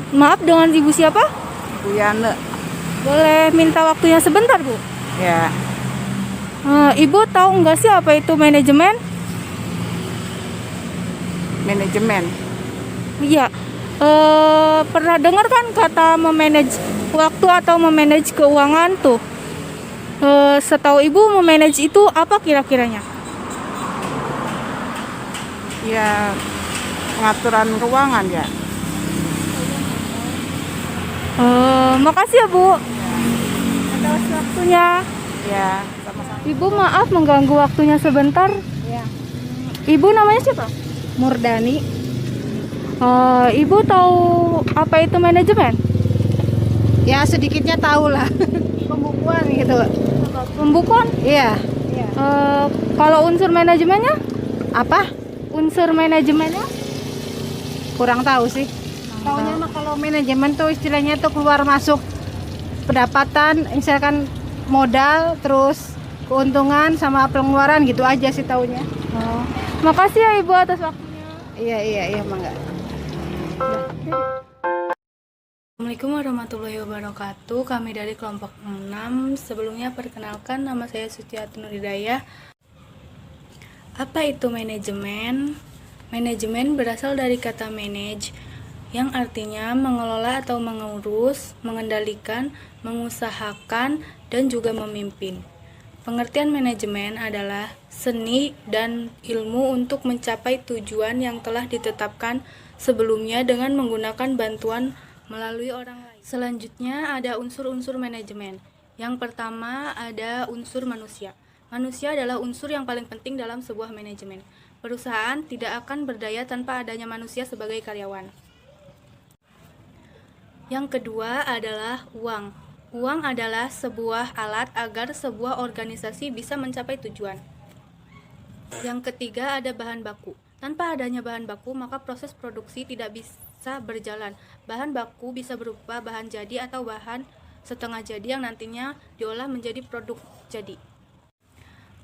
Maaf, dengan Ibu siapa? Bu Yane. Boleh minta waktunya sebentar, Bu? Ya, Ibu tahu nggak sih apa itu manajemen? manajemen. Iya. Pernah dengar kan kata memanage waktu atau memanage keuangan tuh? Setahu Ibu memanage itu apa kira-kiranya? Ya, pengaturan keuangan ya. Makasih ya, Bu, atas waktunya. Ya, sama-sama. Ibu maaf mengganggu waktunya sebentar. Ya. Ibu namanya siapa? Murdani. Ibu tahu apa itu manajemen? Ya, sedikitnya tahu lah. Pembukuan gitu. Pembukuan? Iya. Kalau unsur manajemennya? Apa? Unsur manajemennya? Kurang tahu sih. Taunya mah kalau manajemen tuh istilahnya tuh keluar masuk pendapatan, misalkan modal, terus keuntungan sama pengeluaran gitu aja sih taunya. Makasih ya Ibu atas waktunya. Iya, mangga. Assalamualaikum warahmatullahi wabarakatuh. Kami dari kelompok 6. Sebelumnya perkenalkan, nama saya Suciati Nuridayah. Apa itu manajemen? Manajemen berasal dari kata manage, yang artinya mengelola atau mengurus, mengendalikan, mengusahakan, dan juga memimpin. Pengertian manajemen adalah seni dan ilmu untuk mencapai tujuan yang telah ditetapkan sebelumnya dengan menggunakan bantuan melalui orang lain. Selanjutnya ada unsur-unsur manajemen. Yang pertama ada unsur manusia. Manusia adalah unsur yang paling penting dalam sebuah manajemen. Perusahaan tidak akan berdaya tanpa adanya manusia sebagai karyawan. Yang kedua adalah uang. Uang adalah sebuah alat agar sebuah organisasi bisa mencapai tujuan. Yang ketiga ada bahan baku. Tanpa adanya bahan baku, maka proses produksi tidak bisa berjalan. Bahan baku bisa berupa bahan jadi atau bahan setengah jadi yang nantinya diolah menjadi produk jadi.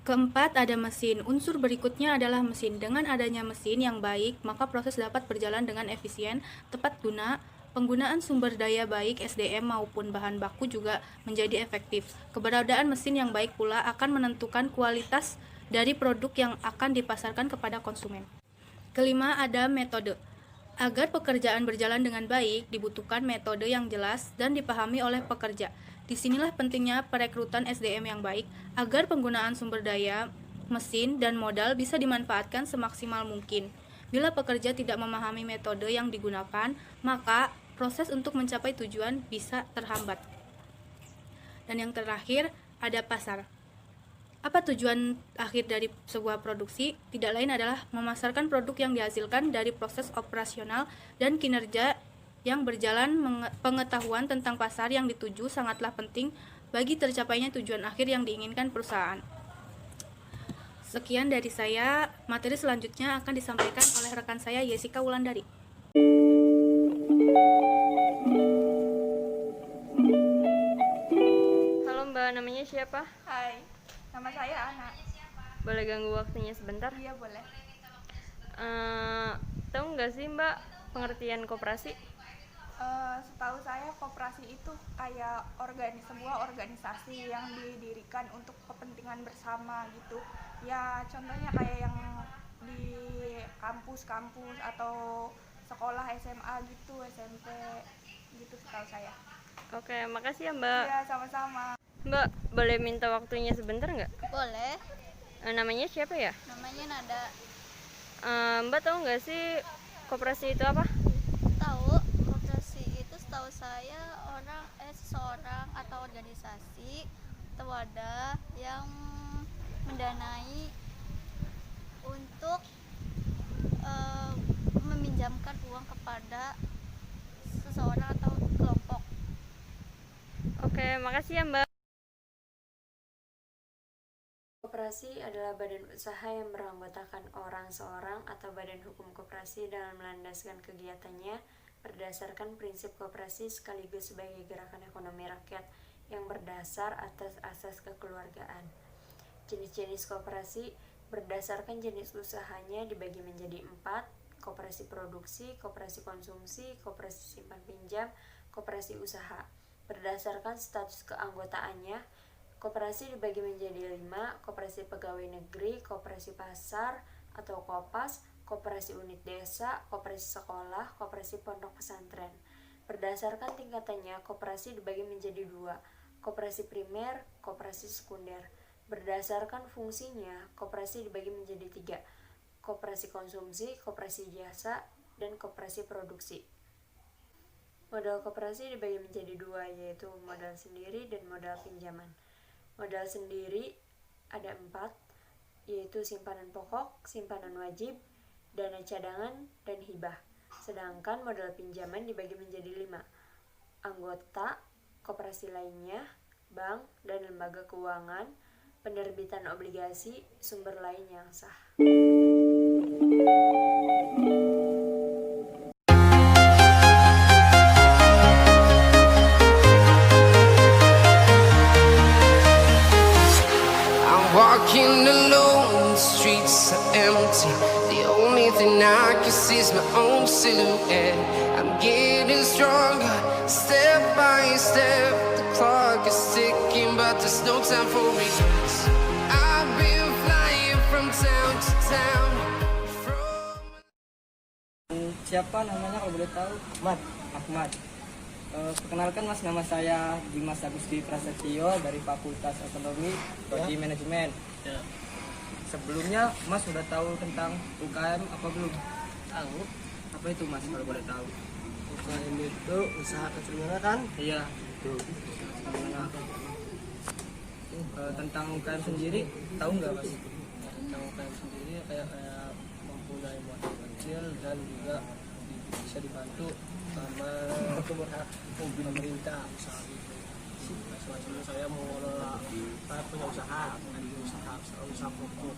Keempat, ada mesin. Unsur berikutnya adalah mesin. Dengan adanya mesin yang baik, maka proses dapat berjalan dengan efisien, tepat guna. Penggunaan sumber daya baik SDM maupun bahan baku juga menjadi efektif. Keberadaan mesin yang baik pula akan menentukan kualitas dari produk yang akan dipasarkan kepada konsumen. Kelima, ada metode. Agar pekerjaan berjalan dengan baik, dibutuhkan metode yang jelas dan dipahami oleh pekerja. Disinilah pentingnya perekrutan SDM yang baik, agar penggunaan sumber daya, mesin, dan modal bisa dimanfaatkan semaksimal mungkin. Bila pekerja tidak memahami metode yang digunakan, maka proses untuk mencapai tujuan bisa terhambat. Dan yang terakhir, ada pasar. Apa tujuan akhir dari sebuah produksi? Tidak lain adalah memasarkan produk yang dihasilkan dari proses operasional dan kinerja yang berjalan. Pengetahuan tentang pasar yang dituju sangatlah penting bagi tercapainya tujuan akhir yang diinginkan perusahaan. Sekian dari saya. Materi selanjutnya akan disampaikan oleh rekan saya Jessica Wulandari. Halo Mbak, namanya siapa? Hai, nama saya Ana. Boleh ganggu waktunya sebentar? Iya boleh. Tahu nggak sih Mbak pengertian koperasi? Setahu saya koperasi itu kayak sebuah organisasi yang didirikan untuk kepentingan bersama gitu. Ya contohnya kayak yang di kampus-kampus atau sekolah SMA gitu, SMP gitu setahu saya. Oke, makasih ya Mbak. Iya sama-sama. Mbak, boleh minta waktunya sebentar nggak? Boleh, Namanya siapa ya? namanya Nada. Mbak tahu nggak sih koperasi itu apa? Tahu, koperasi itu setahu saya seseorang atau organisasi atau wadah yang mendanai untuk meminjamkan uang kepada seseorang atau kelompok. Oke, makasih ya Mbak. Koperasi adalah badan usaha yang beranggotakan orang seorang atau badan hukum koperasi dalam melandaskan kegiatannya berdasarkan prinsip koperasi sekaligus sebagai gerakan ekonomi rakyat yang berdasar atas asas kekeluargaan. Jenis-jenis koperasi berdasarkan jenis usahanya dibagi menjadi 4, koperasi produksi, koperasi konsumsi, koperasi simpan pinjam, koperasi usaha. Berdasarkan status keanggotaannya, koperasi dibagi menjadi 5, koperasi pegawai negeri, koperasi pasar atau kopas, koperasi unit desa, koperasi sekolah, koperasi pondok pesantren. Berdasarkan tingkatannya, koperasi dibagi menjadi 2, koperasi primer, koperasi sekunder. Berdasarkan fungsinya, koperasi dibagi menjadi 3, koperasi konsumsi, koperasi jasa, dan koperasi produksi. Modal koperasi dibagi menjadi 2, yaitu modal sendiri dan modal pinjaman. Modal sendiri ada 4, yaitu simpanan pokok, simpanan wajib, dana cadangan, dan hibah. Sedangkan modal pinjaman dibagi menjadi 5, anggota, koperasi lainnya, bank, dan lembaga keuangan, penerbitan obligasi, sumber lain yang sah. Walking alone, the streets are empty. The only thing I can see is my own silhouette. I'm getting stronger, step by step. The clock is ticking, but there's no time for me. I've been flying from town to town. Siapa namanya kalau boleh tahu? Ahmad. Perkenalkan Mas, nama saya Dimas Agusti Prasetyo dari Fakultas Ekonomi Prodi Manajemen. Ya. Sebelumnya Mas sudah tahu tentang UKM apa belum? Tahu. Apa itu Mas kalau boleh tahu? UKM itu usaha kecil menengah kan? Iya. Itu. Tentang UKM sendiri tahu nggak Mas? Tentang UKM sendiri kayak mempunyai modal kecil dan juga bisa dibantu sama pemerintah usaha gitu. Semacamnya saya mau ngelola, saya punya usaha pokok.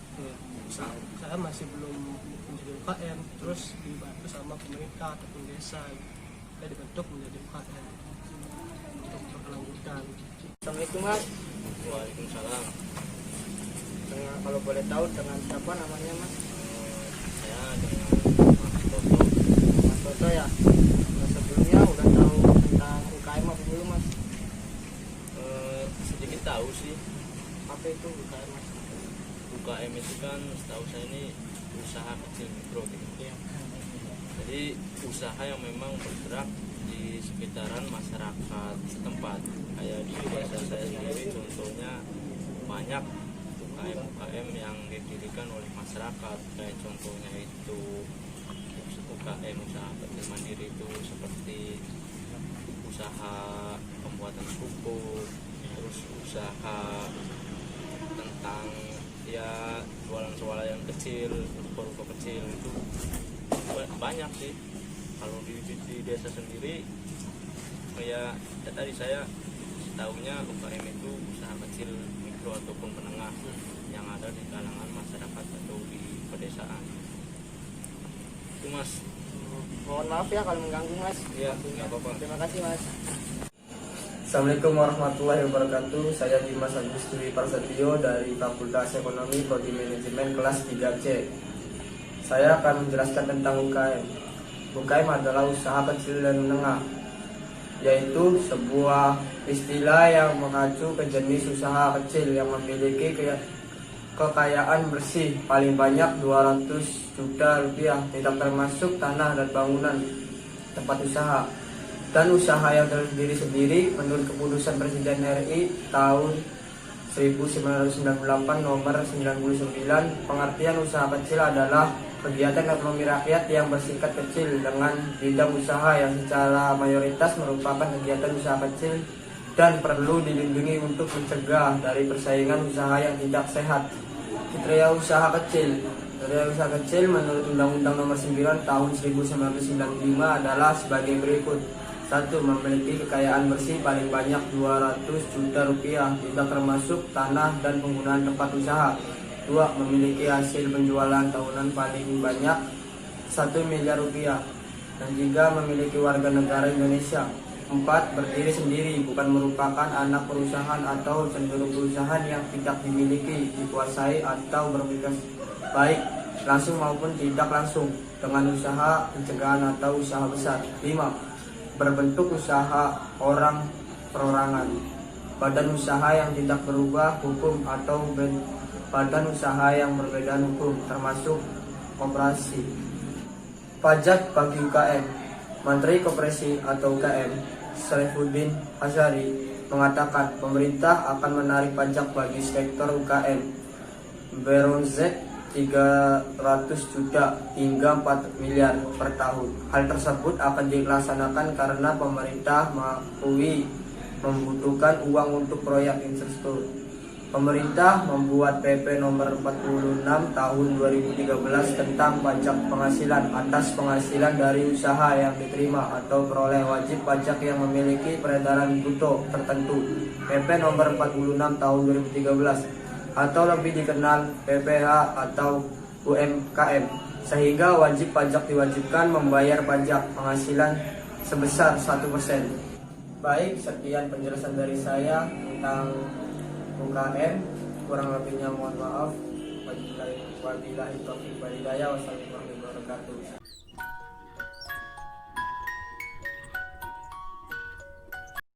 Saya masih belum menjadi UKM, terus dibantu sama pemerintah ataupun desa. Saya dibentuk menjadi UKM untuk berkelanjutan. Assalamualaikum Mas. Waalaikumsalam. Kalau boleh tahu dengan siapa namanya Mas? Saya dengan Mas Toto ya. Sebelumnya udah tahu tentang UKM apa belum Mas? Sedikit tahu sih. Apa itu UKM Mas? UKM itu kan setahu saya ini usaha kecil mikro gitu ya. Jadi usaha yang memang bergerak di sekitaran masyarakat setempat. Kayak di desa saya sendiri contohnya banyak UKM yang didirikan oleh masyarakat. Kayak contohnya itu UKM usaha kecil mandiri itu seperti usaha pembuatan pupuk, terus usaha tentang ya jualan-jualan kecil, ruko-ruko kecil itu banyak sih. Kalau di desa sendiri kayak ya tadi saya tahunya UKM itu usaha kecil mikro ataupun menengah yang ada di kalangan masyarakat atau di pedesaan. Itu Mas. Mohon maaf ya kalau mengganggu Mas. Iya, nggak apa-apa. Terima kasih Mas. Assalamualaikum warahmatullahi wabarakatuh. Saya Dimas Agusti Prasetyo dari Fakultas Ekonomi Prodi Manajemen kelas 3C. Saya akan menjelaskan tentang UKM. UKM adalah usaha kecil dan menengah, yaitu sebuah istilah yang mengacu ke jenis usaha kecil yang memiliki kekayaan bersih paling banyak 200 juta rupiah, tidak termasuk tanah dan bangunan tempat usaha, dan usaha yang terdiri sendiri menurut keputusan Presiden RI tahun 1998 nomor 99. Pengertian usaha kecil adalah kegiatan ekonomi rakyat yang bersingkat kecil dengan bidang usaha yang secara mayoritas merupakan kegiatan usaha kecil dan perlu dilindungi untuk mencegah dari persaingan usaha yang tidak sehat. Kriteria usaha kecil. Kriteria usaha kecil menurut Undang-Undang Nomor 9 Tahun 1995 adalah sebagai berikut. 1. Memiliki kekayaan bersih paling banyak 200 juta rupiah, tidak termasuk tanah dan penggunaan tempat usaha. 2. Memiliki hasil penjualan tahunan paling banyak 1 miliar rupiah. Dan 3. Memiliki warga negara Indonesia. 4. Berdiri sendiri, bukan merupakan anak perusahaan atau cenderung perusahaan yang tidak dimiliki, dikuasai atau berproses baik langsung maupun tidak langsung, dengan usaha pencegahan atau usaha besar. 5. Berbentuk usaha orang perorangan, badan usaha yang tidak berubah hukum atau badan usaha yang berbeda hukum, termasuk koperasi. Pajak bagi UKM. Menteri Koperasi atau UKM, Saifuddin Hashari, mengatakan pemerintah akan menarik pajak bagi sektor UKM beronzek 300 juta hingga 4 miliar per tahun. Hal tersebut akan dilaksanakan karena pemerintah mengakui membutuhkan uang untuk proyek infrastruktur. Pemerintah membuat PP nomor 46 tahun 2013 tentang pajak penghasilan atas penghasilan dari usaha yang diterima atau peroleh wajib pajak yang memiliki peredaran bruto tertentu. PP nomor 46 tahun 2013 atau lebih dikenal PPH atau UMKM, sehingga wajib pajak diwajibkan membayar pajak penghasilan sebesar 1%. Baik, sekian penjelasan dari saya tentang UKM, kurang lebihnya mohon maaf. Wabillahi taufiq wal hidayah. Wassalamualaikum warahmatullahi wabarakatuh.